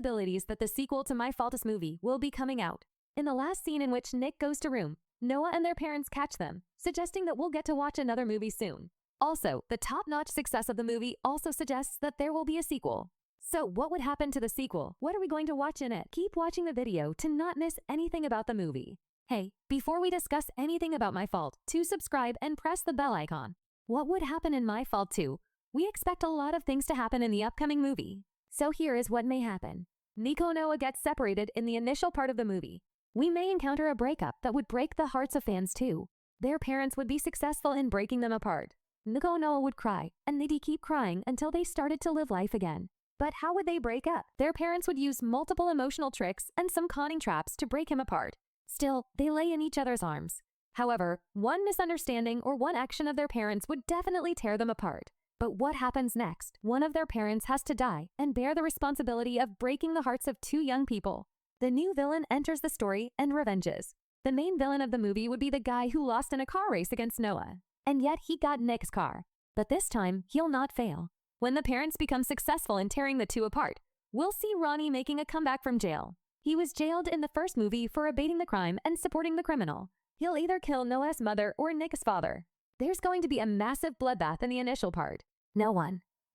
Abilities that the sequel to My Faultless movie will be coming out. In the last scene in which Nick goes to room, Noah and their parents catch them, suggesting that we'll get to watch another movie soon. Also, the top-notch success of the movie also suggests that there will be a sequel. So what would happen to the sequel? What are we going to watch in it? Keep watching the video to not miss anything about the movie. Hey, before we discuss anything about My Fault, to subscribe and press the bell icon. What would happen in My Fault 2? We expect a lot of things to happen in the upcoming movie. So here is what may happen. Nico and Noah get separated in the initial part of the movie. We may encounter a breakup that would break the hearts of fans too. Their parents would be successful in breaking them apart. Nico and Noah would cry, and they'd keep crying until they started to live life again. But how would they break up? Their parents would use multiple emotional tricks and some conning traps to break him apart. Still, they lay in each other's arms. However, one misunderstanding or one action of their parents would definitely tear them apart. But what happens next? One of their parents has to die and bear the responsibility of breaking the hearts of two young people. The new villain enters the story and revenges. The main villain of the movie would be the guy who lost in a car race against Noah. And yet he got Nick's car. But this time, he'll not fail. When the parents become successful in tearing the two apart, we'll see Ronnie making a comeback from jail. He was jailed in the first movie for abating the crime and supporting the criminal. He'll either kill Noah's mother or Nick's father. There's going to be a massive bloodbath in the initial part.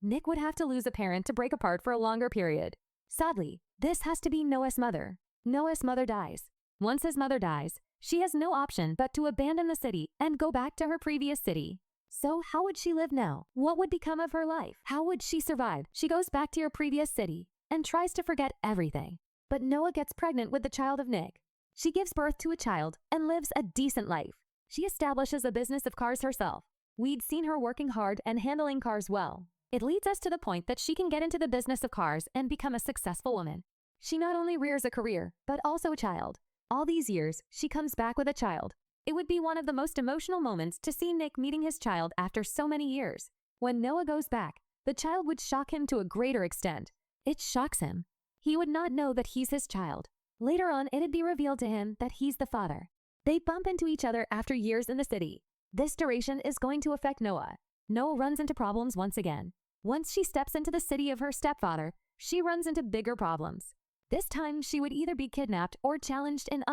Nick would have to lose a parent to break apart for a longer period. Sadly, this has to be Noah's mother. Noah's mother dies. Once his mother dies, she has no option but to abandon the city and go back to her previous city. So how would she live now? What would become of her life? How would she survive? She goes back to her previous city and tries to forget everything. But Noah gets pregnant with the child of Nick. She gives birth to a child and lives a decent life. She establishes a business of cars herself. We'd seen her working hard and handling cars well. It leads us to the point that she can get into the business of cars and become a successful woman. She not only rears a career, but also a child. All these years, she comes back with a child. It would be one of the most emotional moments to see Nick meeting his child after so many years. When Noah goes back, the child would shock him to a greater extent. It shocks him. He would not know that he's his child. Later on, it'd be revealed to him that he's the father. They bump into each other after years in the city. This duration is going to affect Noah. Noah runs into problems once again. Once she steps into the city of her stepfather, she runs into bigger problems. This time, she would either be kidnapped or challenged in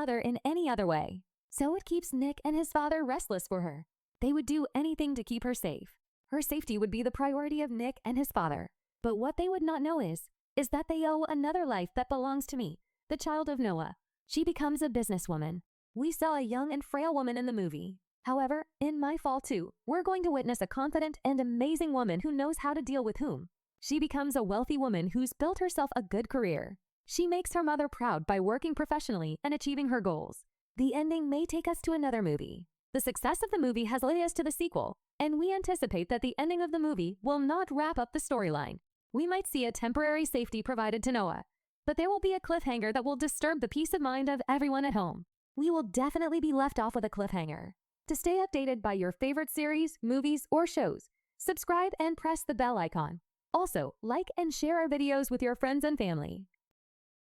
any other way. So it keeps Nick and his father restless for her. They would do anything to keep her safe. Her safety would be the priority of Nick and his father. But what they would not know is that they owe another life that belongs to me, the child of Noah. She becomes a businesswoman. We saw a young and frail woman in the movie. However, in My Fault 2, we're going to witness a confident and amazing woman who knows how to deal with whom. She becomes a wealthy woman who's built herself a good career. She makes her mother proud by working professionally and achieving her goals. The ending may take us to another movie. The success of the movie has led us to the sequel, and we anticipate that the ending of the movie will not wrap up the storyline. We might see a temporary safety provided to Noah, but there will be a cliffhanger that will disturb the peace of mind of everyone at home. We will definitely be left off with a cliffhanger. To stay updated by your favorite series, movies, or shows, subscribe and press the bell icon. Also, like and share our videos with your friends and family.